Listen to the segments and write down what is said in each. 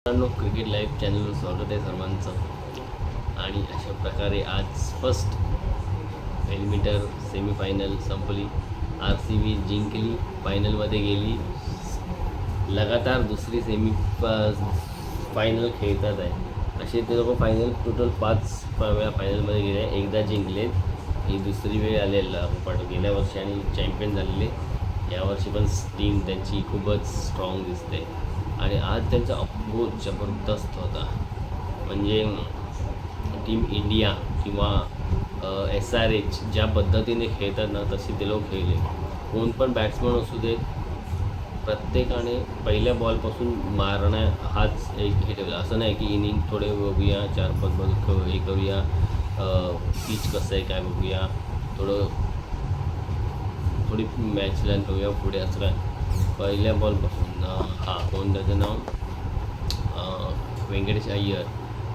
मित्रांनो, cricket live चॅनलवर स्वागत आहे सर्वांचं. आणि अशा प्रकारे आज फर्स्ट एलिमिटर सेमीफायनल संपली. RCB जिंकली, फायनलमध्ये गेली. लगातार दुसरी फायनल खेळतात आहे. असे ते लोक फायनल टोटल 5 वेळा फायनलमध्ये गेले. एकदा जिंकलेत, ही दुसरी वेळ आलेला पाठ गेल्या वर्षी आणि चॅम्पियन झालेले. यावर्षी पण टीम त्यांची खूपच स्ट्रॉंग दिसते आणि आज त्यांचा अप्रोच जबरदस्त होता. म्हणजे टीम इंडिया किंवा SRH ज्या पद्धतीने खेळतात ना, तशी ते लोक खेळले. कोण पण बॅट्समन असू देत, प्रत्येकाने पहिल्या बॉलपासून मारणं हाच एक हे ठेवला. असं नाही की इनिंग थोडे बघूया, 4-5 बॉल हे करूया, पिच कसं आहे काय बघूया, थोडी मॅच लाईन बघूया पुढे, असं काय. पहिल्या बॉलपासून कोण त्याचं नाव व्यंकटेश अय्यर,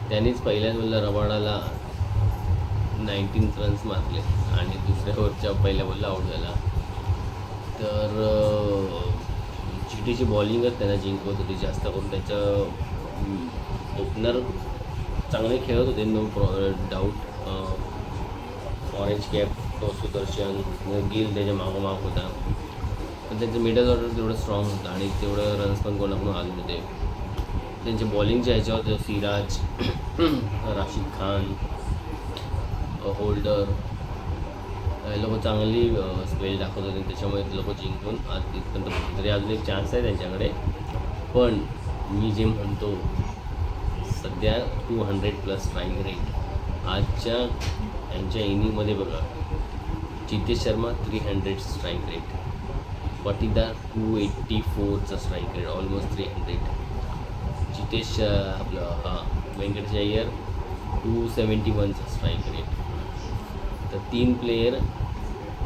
त्यांनीच पहिल्याच बॉलला रबाडाला 19 रन्स मारले आणि दुसऱ्या ओव्हरच्या पहिल्या बॉलला आऊट झाला. तर GTची बॉलिंगच त्यांना जिंकवत होती जास्त करून. त्याचं ओपनर चांगले खेळत होते, no doubt. Orange cap Sudarshan Gill त्याच्या मागोमाग होता, पण त्यांचं मिडल ऑर्डर तेवढं स्ट्रॉंग होतं आणि तेवढं रन्स पण कोणाकडून आले होते. त्यांचे बॉलिंगच्या ह्याच्यावर सिराज, राशिद खान, होल्डर हे लोक चांगली स्पेल दाखवत होते. त्याच्यामुळे ते लोक जिंकून आज इथपर्यंत तरी अजून एक चान्स आहे त्यांच्याकडे. पण मी जे म्हणतो, सध्या 200+ स्ट्राईक रेट आजच्या यांच्या इनिंगमध्ये बघा. जितेश शर्मा 300 स्ट्राईक रेट, पाटीदार 284चा strike rate, almost 300. Jitesh Venkatesh Iyer 271चा स्ट्राईक रेट. तर 3 प्लेयर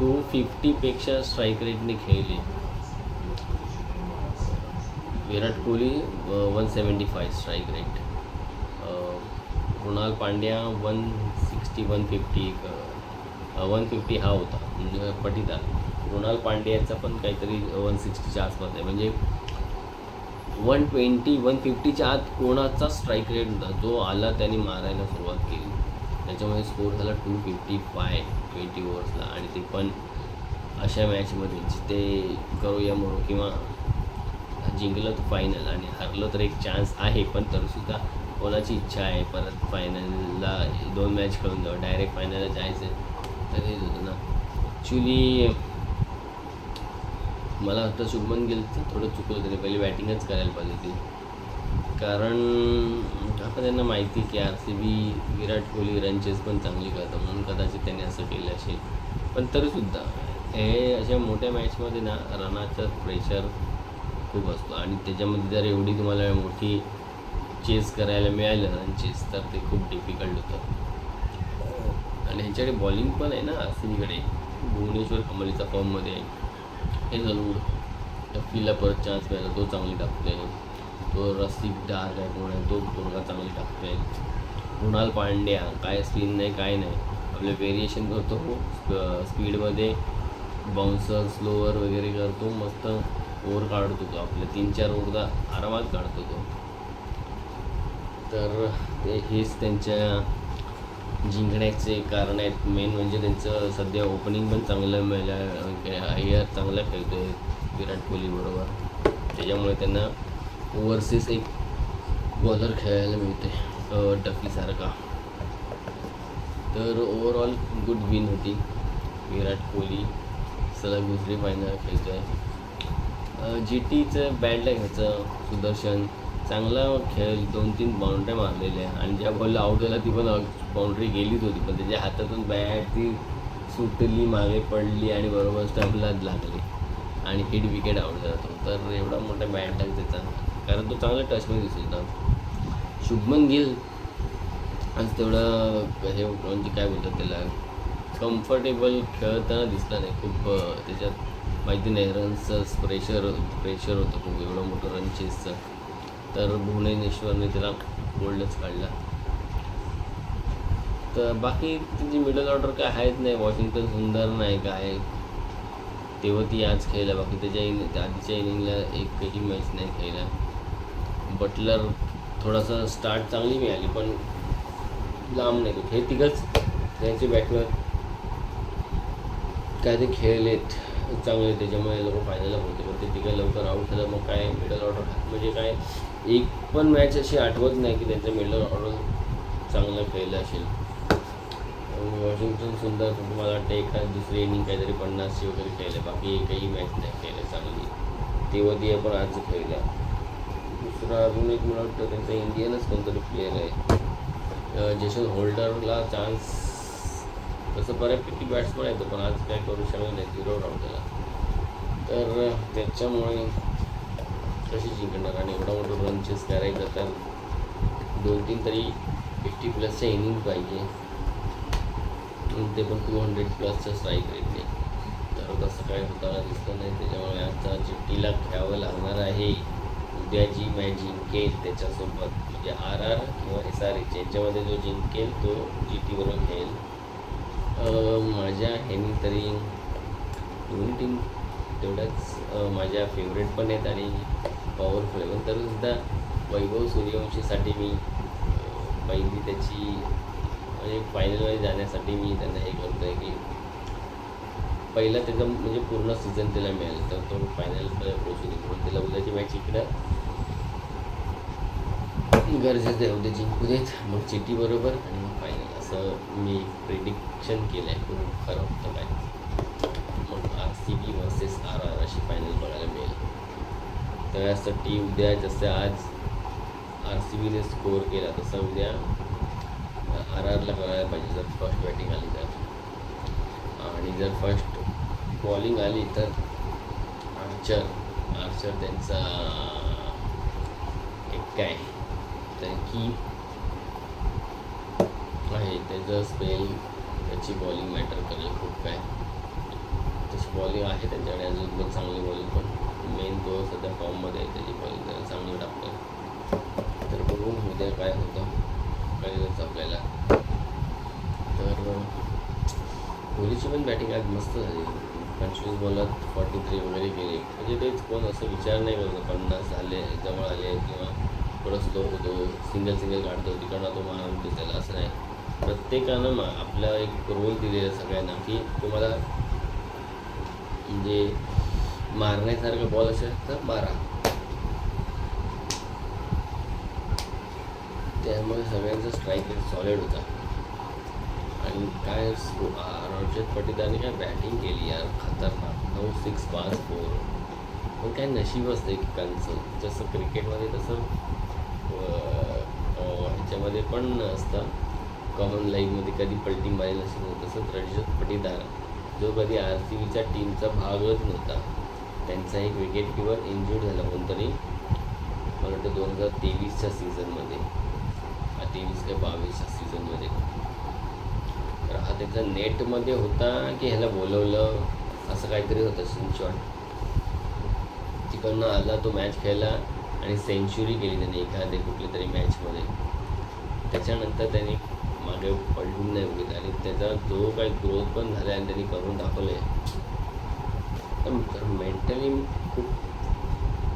250पेक्षा स्ट्राईक रेटने खेळले. विराट कोहली 175 स्ट्राईक रेट, कृणाल पांड्या 160-150 150 हा होता म्हणजे पटीदार. कृणाल पांड्याचा पण काहीतरी 160च्या आसपास आहे. म्हणजे 120-150च्या आत कोणाचा स्ट्राईक रेट होता, जो आला त्याने मारायला सुरुवात केली. त्याच्यामुळे स्कोर झाला 255 20 ओव्हर्सला. आणि ते पण अशा मॅचमध्ये जिथे करूया म्हणून किंवा जिंकलं तर फायनल आणि हरलं तर एक चान्स आहे. पण तरीसुद्धा कोणाची इच्छा आहे परत फायनलला 2 मॅच खेळून जावं, डायरेक्ट फायनलला जायचं तर हेच होतं ना. ॲक्च्युली मला वाटतं शुभमन गिलचं थोडं चुकलं, त्याने पहिली बॅटिंगच करायला पाहिजे होती. कारण आता त्यांना माहिती की RCB विराट कोहली रनचेस पण चांगली करतं, म्हणून कदाचित त्यांनी असं केलं असेल. पण तरीसुद्धा हे अशा मोठ्या मॅचमध्ये ना रनाचं प्रेशर खूप असतो आणि त्याच्यामध्ये जर एवढी तुम्हाला मोठी चेस करायला मिळालं रन चेस, तर ते खूप डिफिकल्ट होतं. आणि ह्याच्याकडे बॉलिंग पण आहे ना RCBकडे. भुवनेश्वर कमलीचा फॉर्ममध्ये आहे. हे जरूर टफीला परत चान्स मिळाला, तो चांगली टाकतो आहे. तो रसिक डार काय कोण आहे, तो पोरगा चांगली टाकतो आहे. कृणाल पांड्या काय स्पिन नाही काय नाही, आपलं व्हेरिएशन करतो, स्पीडमध्ये बाउन्सर स्लोअर वगैरे करतो, मस्त ओव्हर काढतो तो. आपले 3-4 ओव्हर आरामात काढतो तो. तर हेच त्यांच्या जिंकण्याचे कारण आहेत. मेन म्हणजे त्यांचं सध्या ओपनिंग पण चांगलं मिळालं. अय्यर चांगला खेळतो आहे विराट कोहलीबरोबर, त्याच्यामुळे त्यांना ओव्हरसीज एक बॉलर खेळायला मिळते डफीसारखा. तर ओव्हरऑल गुड विन होती. विराट कोहली सलग दुसरी फायनल खेळतो आहे. GTचं बॅटला घ्यायचं, सुदर्शन चांगला खेळ, 2-3 बाउंड्री मारलेल्या आणि ज्या बॉलला आऊट झाला ती पण बाउंड्री गेलीच होती, पण त्याच्या हातातून बॅट ती सुटली, मागे पडली आणि बरोबर स्टंपला लागली आणि हिट विकेट आऊट झाला तो. तर एवढा मोठा बॅट टाक त्याचा, कारण तो चांगला टचमध्ये दिसत होता. शुभमन गिल आज तेवढं हे म्हणजे काय बोलतात त्याला, कम्फर्टेबल खेळताना दिसला नाही खूप. त्याच्यात माहिती नाही, रन्सचं प्रेशर होतं खूप, एवढं मोठं रन चेसचं. तर भुवनेश्वरने त्याला गोल्डच काढला. तर बाकी त्यांची मिडल ऑर्डर काय आहेच नाही. वॉशिंग्टन सुंदर नाही काय, तेव्हा ती आज खेळला. बाकी त्याच्या आधीच्या इनिंगला एकही मॅच नाही खेळला. बटलर थोडासा स्टार्ट चांगली मिळाली पण लांब नाही. हे तिघंच त्यांचे बॅटवर काय ते खेळलेत चांगले, त्याच्यामुळे लोक फायनलला होते. पण ते तिघं लवकर आऊट झालं. मग काय मिडल ऑर्डर म्हणजे काय एक पण मॅच अशी आठवत नाही की त्यांचं मिडल ऑर्डर चांगलं खेळलं असेल. वॉशिंग्टन सुंदर मला वाटतं एखाद दुसरी इनिंग काहीतरी 50ची वगैरे खेळले, बाकी एकही मॅच नाही खेळले चांगली. तेव्हा पण आज खेळल्या. दुसरा अजून एक मला वाटतं त्यांचा इंडियनच कोणतरी प्लेयर आहे, जेसन होल्डरला चान्स तसं बऱ्यापैकी बॅट्समन येतो पण आज काय करू शकलं नाही, 0 आउट झाला. तर त्याच्यामुळे कशी जिंकणार आणि एवढा मोठं रन चेस करायचं तर 2-3 तरी 80+ इनिंग पाहिजे, ते पण 200+ स्ट्राईक रेटने. तर तसं काय होताना दिसतं नाही. त्याच्यामुळे आता चिठ्ठीला खेळावं लागणार आहे. उद्याची मॅच जिंकेल त्याच्यासोबत म्हणजे RR किंवा SRH यांच्यामध्ये जो जिंकेल तो GT बरोबर खेळेल. माझ्या ह्यानी तरी दोन्ही टीम तेवढ्याच माझ्या फेवरेट पण आहेत आणि पॉवरफुल आहे. पण तरीसुद्धा वैभव सूर्यवंशीसाठी मी पहिली त्याची म्हणजे फायनलमध्ये जाण्यासाठी मी त्यांना हे करतो आहे की पहिला त्याचा म्हणजे पूर्ण सीझन त्याला मिळालं तर तो फायनलपर्यंत पोहोचू दे. म्हणून त्याला उद्याची मॅच इकडं गरजेचं आहे, उद्या जिंकू देत मग GT बरोबर आणि मग फायनल, असं मी प्रिडिक्शन केलं आहे. खूप खरं होतं काय मग RCB वर्सेस RR अशी फायनल बघायला मिळेल. तर यासाठी उद्या जसं आज RCBने स्कोअर केला तसं उद्या RRला करायला पाहिजे जर फर्स्ट बॅटिंग आली तर. आणि जर फर्स्ट बॉलिंग आली तर आर्चर त्यांचा एक काय तर की आहे त्याचं स्पेल, त्याची बॉलिंग मॅटर करेल खूप काय. त्याची बॉलिंग आहे त्यांच्याकडे अजून पण चांगली बॉलिंग, पण मेन तो सध्या फॉर्ममध्ये आहे, त्याची बॉलिंग त्याला चांगली टाकतं. तर बघू उद्या काय होतं कळेलच आपल्याला. तर कोहलीची पण बॅटिंग आज मस्त झाली. 25 बॉलात 43 वगैरे केले. म्हणजे तेच कोण असं विचार नाही करतो 50 झाले जवळ आले किंवा थोडं स्लो होतो, सिंगल काढतो तिकडनं तो मारतो त्याला, असं नाही. प्रत्येकानं आपला एक रोल दिलेला सगळ्यांना की तुम्हाला म्हणजे मारण्यासारखं बॉल असेल तर मारा. त्यामुळे सगळ्यांचा स्ट्राईक रेट सॉलिड होता. आणि काय रजत पाटीदारने काय बॅटिंग केली यार, खतरनाक. 9 6 5 4. पण काय नशीब असतं एकेकांचं, जसं क्रिकेटमध्ये तसं ह्याच्यामध्ये पण असतं कॉमन लाईफमध्ये. कधी पलटी मारेल असेल तसंच रजत पाटीदार जो कधी RCBच्या टीमचा भागच नव्हता, त्यांचा एक विकेट किपर इंज्युर्ड झाला कोणतरी, मला वाटतं 2023च्या सीझनमध्ये, 23 का 22च्या सीझनमध्ये. तर हा त्याचा नेटमध्ये होता की ह्याला बोलवलं असं काहीतरी होतं. शॉट तिकडनं आला, तो मॅच खेळला आणि सेंचुरी केली त्याने एखाद्या कुठल्या तरी मॅचमध्ये. त्याच्यानंतर त्याने मागे पडून नाही बघितलं आणि त्याचा जो काही ग्रोथ पण झाला आणि त्यांनी करून दाखवलं आहे. तर मेंटली खूप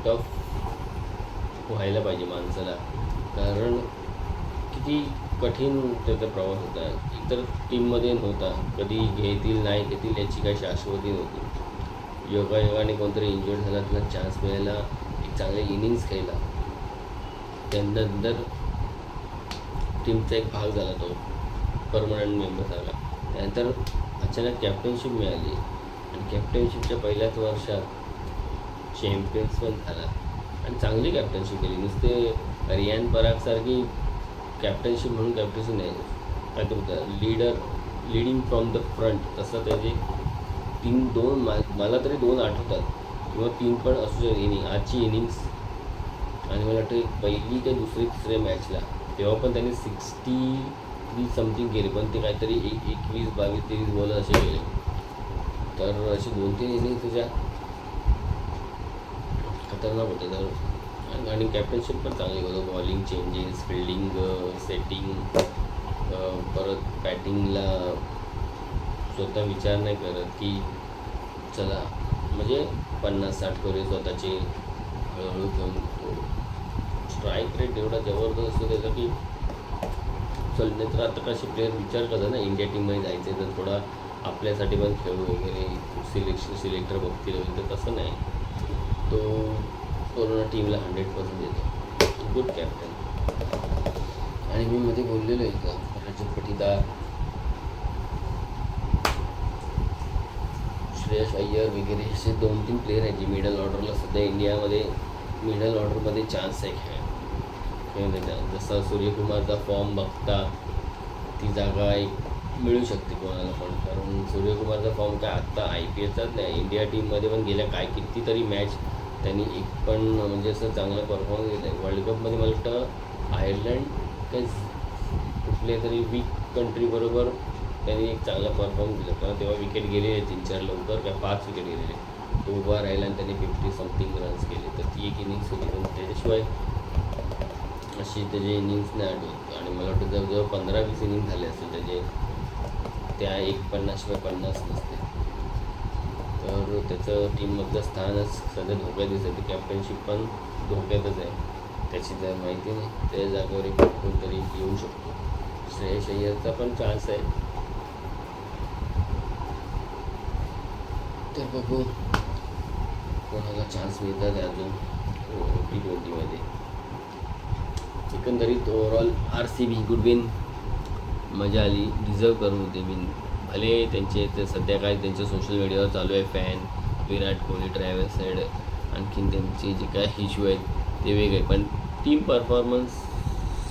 टफ व्हायला पाहिजे माणसाला, कारण किती कठीण त्याचा प्रवास होता. इतर टीममध्ये नव्हता, कधी घेतील नाही घेतील याची काही शाश्वती नव्हती. योगायोगाने कोणतरी इंज्युअर्ड झाला, त्याला चान्स मिळाला, एक चांगले इनिंग्स खेळला, त्यानंतर टीमचा एक भाग झाला, तो परमनंट मेंबर झाला. त्यानंतर अचानक कॅप्टनशिप मिळाली आणि कॅप्टनशिपच्या पहिल्याच वर्षात चॅम्पियन्स पण झाला आणि चांगली कॅप्टनशिप केली. नुसते रियान परागसारखी कॅप्टनशिप म्हणून कॅप्टनशिप नाही, काय ते होतं लीडिंग फ्रॉम द फ्रंट, तसं त्याचे 2 मला तरी 2 आठवतात किंवा 3 पण असू शकते इनिंग. आजची इनिंग्स आणि मला वाटतं पहिली ते दुसरी तिसऱ्या मॅचला तेव्हा पण त्यांनी 63 समथिंग केले, पण ते काहीतरी 21 22 23 बॉल असे केले. तर अशी 2-3 इनिंग त्याच्या खतरनाक होते. तर आणि कॅप्टनशिप पण चांगली होतं, बॉलिंग चेंजेस, फिल्डिंग सेटिंग, परत बॅटिंगला स्वतः विचार नाही करत की चला म्हणजे 50-60 करे स्वतःचे हळूहळू घेऊन तो स्ट्राईक रेट एवढा जबरदस्त असतो त्याचा की चल. नाही तर आता कसे प्लेयर विचार करतात ना इंडिया टीममध्ये जायचे तर थोडा आपल्यासाठी पण खेळू वगैरे, सिलेक्टर बघतील वगैरे, तर तसं नाही. तो पूर्ण टीमला 100% देतो. Good captain. आणि मी मध्ये बोललेलो आहे का रजत पाटीदार, श्रेयस अय्यर वगैरे असे 2-3 प्लेयर आहेत जे मिडल ऑर्डरला सध्या इंडियामध्ये मिडल ऑर्डरमध्ये चान्स आहे खेळ. जसा सूर्यकुमारचा फॉर्म बघता ती जागा एक मिळू शकते कोणाला पण, कारण सूर्यकुमारचा फॉर्म काय आत्ता IPLचाच नाही, इंडिया टीममध्ये पण गेल्या कितीतरी मॅच त्यांनी एक पण म्हणजे असं चांगला परफॉर्मन्स दिला आहे. वर्ल्ड कपमध्ये मला वाटतं आयर्लंड काय कुठल्या तरी वीक कंट्रीबरोबर त्यांनी एक चांगला परफॉर्मन्स दिला, कारण तेव्हा विकेट गेलेले 3-4 लवकर, काय 5 विकेट गेलेले. तो उभा राहिला आणि त्यांनी 50 समथिंग रन्स केले, तर ती एक इनिंग्स होती. पण त्याच्याशिवाय अशी त्याचे इनिंग्स नाही आठवत. आणि मला वाटतं जवळजवळ 15-20 इनिंग झाले असतील त्याचे, त्या 50-शिवाय 50 नसते. तर त्याचं टीममधलं स्थानच सध्या धोक्यात दिसतं. कॅप्टनशिप पण धोक्यातच आहे त्याची, तर माहिती नाही त्या जागेवर एक कोणतरी येऊ शकतो. श्रेयस अय्यरचा पण चान्स आहे, तर बघू कोणाला चान्स मिळतात अजून T20मध्ये. एकंदरीत ओव्हरऑल RCB गुड विन, मजा आली, डिझर्व करून होते विन. भले त्यांचे ते सध्या काय त्यांच्या सोशल मीडियावर चालू आहे fan Virat Kohli, travels side, आणखीन त्यांचे जे काय इश्यू आहेत ते वेगळे, पण टीम परफॉर्मन्स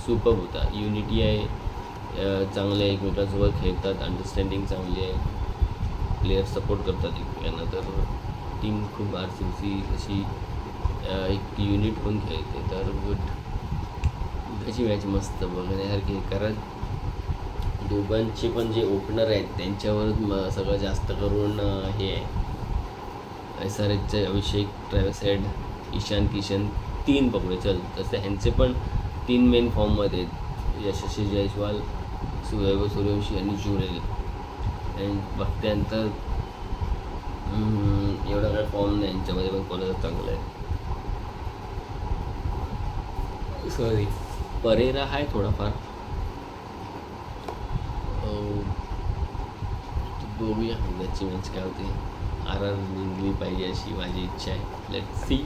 सुपर होता. युनिटी आहे, चांगले एकमेकांसोबत खेळतात, अंडरस्टँडिंग चांगली आहे, प्लेयर सपोर्ट करतात एकमेकांना, तर टीम खूप RCB अशी एक युनिट होऊन खेळते. तर गुड, त्याची मॅच मस्त बघण्यासारखी, कारण दोघांचे पण जे ओपनर आहेत त्यांच्यावर सगळं जास्त करून हे आहे. SRHचे अभिषेक, ट्रॅव्हल्स हेड, ईशान किशन 3 पकडे चल, तसे ह्यांचे पण 3 मेन फॉर्ममध्ये आहेत, यशस्वी जयस्वाल, वैभव सूर्यवंशी आणि जुरेल. आणि बघत्यानंतर एवढा काय फॉर्म नाही यांच्यामध्ये, पण कोणाचं चांगलं आहे. सॉरी, परेरा आहे थोडाफार. बघूया उद्याची मॅच काय होते. RR जिंकली पाहिजे अशी माझी इच्छा आहे. Let's see.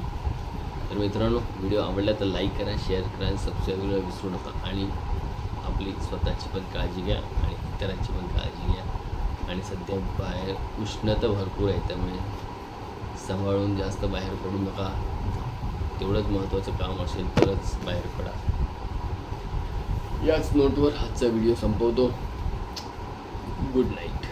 तर मित्रांनो, व्हिडिओ आवडला तर लाईक करा, शेअर करा आणि सबस्क्राईब करायला विसरू नका. आणि आपली स्वतःची पण काळजी घ्या आणि इतरांची पण काळजी घ्या. आणि सध्या बाहेर उष्णता भरपूर आहे, त्यामुळे सांभाळून जास्त बाहेर पडू नका. तेवढंच महत्त्वाचं काम असेल तरच बाहेर पडा. याच नोटवर आजचा व्हिडिओ संपवतो. Good night.